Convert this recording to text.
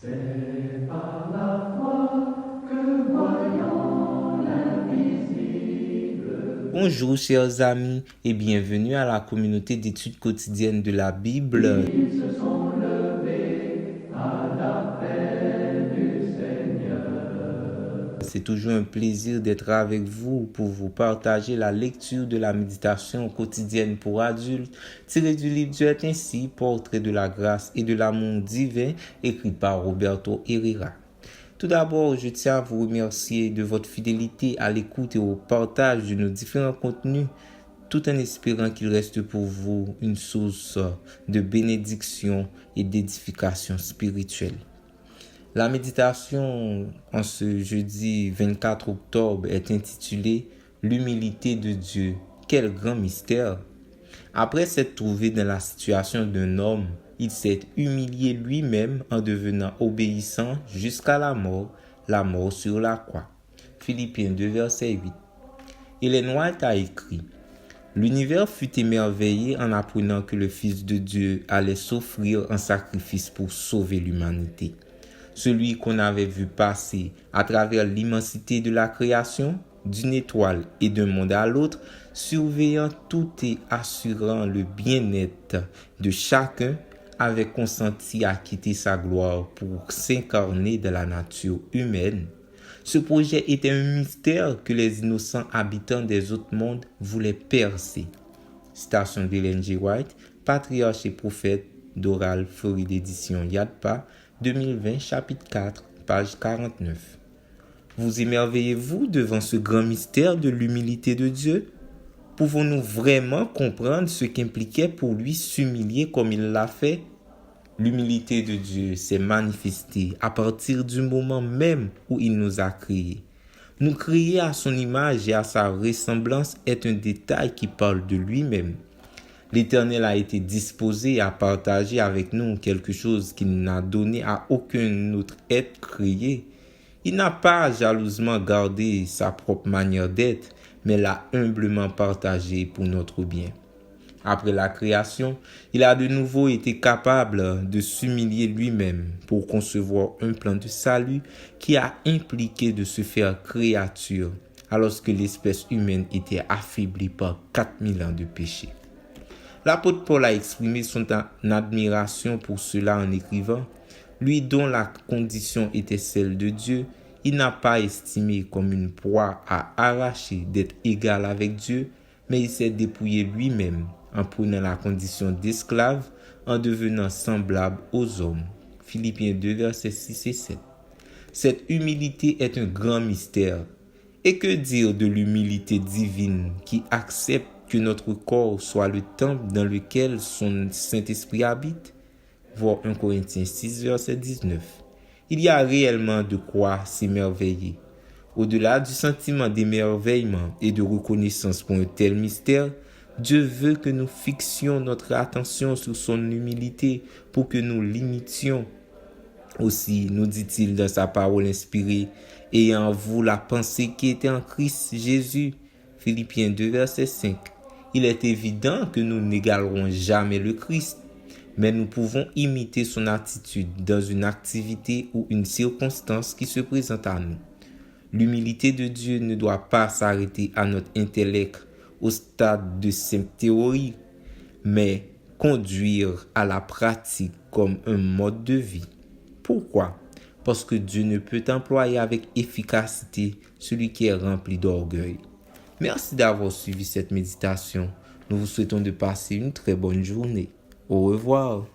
C'est par la foi que voyons l'invisible. Bonjour chers amis et bienvenue à la communauté d'études quotidiennes de la Bible. Ils se sont levés à l'appel du Seigneur. C'est toujours un plaisir d'être avec vous pour vous partager la lecture de la méditation quotidienne pour adultes tirée du livre Dieu est ainsi, portrait de la grâce et de l'amour divin, écrit par Roberto Herrera. Tout d'abord, je tiens à vous remercier de votre fidélité à l'écoute et au partage de nos différents contenus, tout en espérant qu'il reste pour vous une source de bénédiction et d'édification spirituelle. La méditation en ce jeudi 24 octobre est intitulée « L'humilité de Dieu, quel grand mystère !» Après s'être trouvé dans la situation d'un homme, il s'est humilié lui-même en devenant obéissant jusqu'à la mort sur la croix. Philippiens 2, verset 8. Ellen White a écrit « L'univers fut émerveillé en apprenant que le Fils de Dieu allait s'offrir en sacrifice pour sauver l'humanité. Celui qu'on avait vu passer à travers l'immensité de la création, d'une étoile et d'un monde à l'autre, surveillant tout et assurant le bien-être de chacun, avait consenti à quitter sa gloire pour s'incarner dans la nature humaine. Ce projet était un mystère que les innocents habitants des autres mondes voulaient percer. Citation d'Ellen G. White, Patriarche et prophète d'Oral Floride édition Yadpa, 2020, chapitre 4, page 49. Vous émerveillez-vous devant ce grand mystère de l'humilité de Dieu? Pouvons-nous vraiment comprendre ce qu'impliquait pour lui s'humilier comme il l'a fait? L'humilité de Dieu s'est manifestée à partir du moment même où il nous a créés. Nous créer à son image et à sa ressemblance est un détail qui parle de lui-même. L'Éternel a été disposé à partager avec nous quelque chose qu'il n'a donné à aucun autre être créé. Il n'a pas jalousement gardé sa propre manière d'être, mais l'a humblement partagé pour notre bien. Après la création, il a de nouveau été capable de s'humilier lui-même pour concevoir un plan de salut qui a impliqué de se faire créature, alors que l'espèce humaine était affaiblie par 4000 ans de péché. L'apôtre Paul a exprimé son admiration pour cela en écrivant « Lui dont la condition était celle de Dieu, il n'a pas estimé comme une proie à arracher d'être égal avec Dieu, mais il s'est dépouillé lui-même en prenant la condition d'esclave, en devenant semblable aux hommes. » Philippiens 2, versets 6 et 7. Cette humilité est un grand mystère. Et que dire de l'humilité divine qui accepte que notre corps soit le temple dans lequel son Saint-Esprit habite? Voir 1 Corinthiens 6, verset 19. Il y a réellement de quoi s'émerveiller. Au-delà du sentiment d'émerveillement et de reconnaissance pour un tel mystère, Dieu veut que nous fixions notre attention sur son humilité pour que nous l'imitions. Aussi, nous dit-il dans sa parole inspirée, « Ayez en vous la pensée qui était en Christ Jésus. » Philippiens 2, verset 5. Il est évident que nous n'égalerons jamais le Christ, mais nous pouvons imiter son attitude dans une activité ou une circonstance qui se présente à nous. L'humilité de Dieu ne doit pas s'arrêter à notre intellect au stade de simple théorie, mais conduire à la pratique comme un mode de vie. Pourquoi? Parce que Dieu ne peut employer avec efficacité celui qui est rempli d'orgueil. Merci d'avoir suivi cette méditation. Nous vous souhaitons de passer une très bonne journée. Au revoir.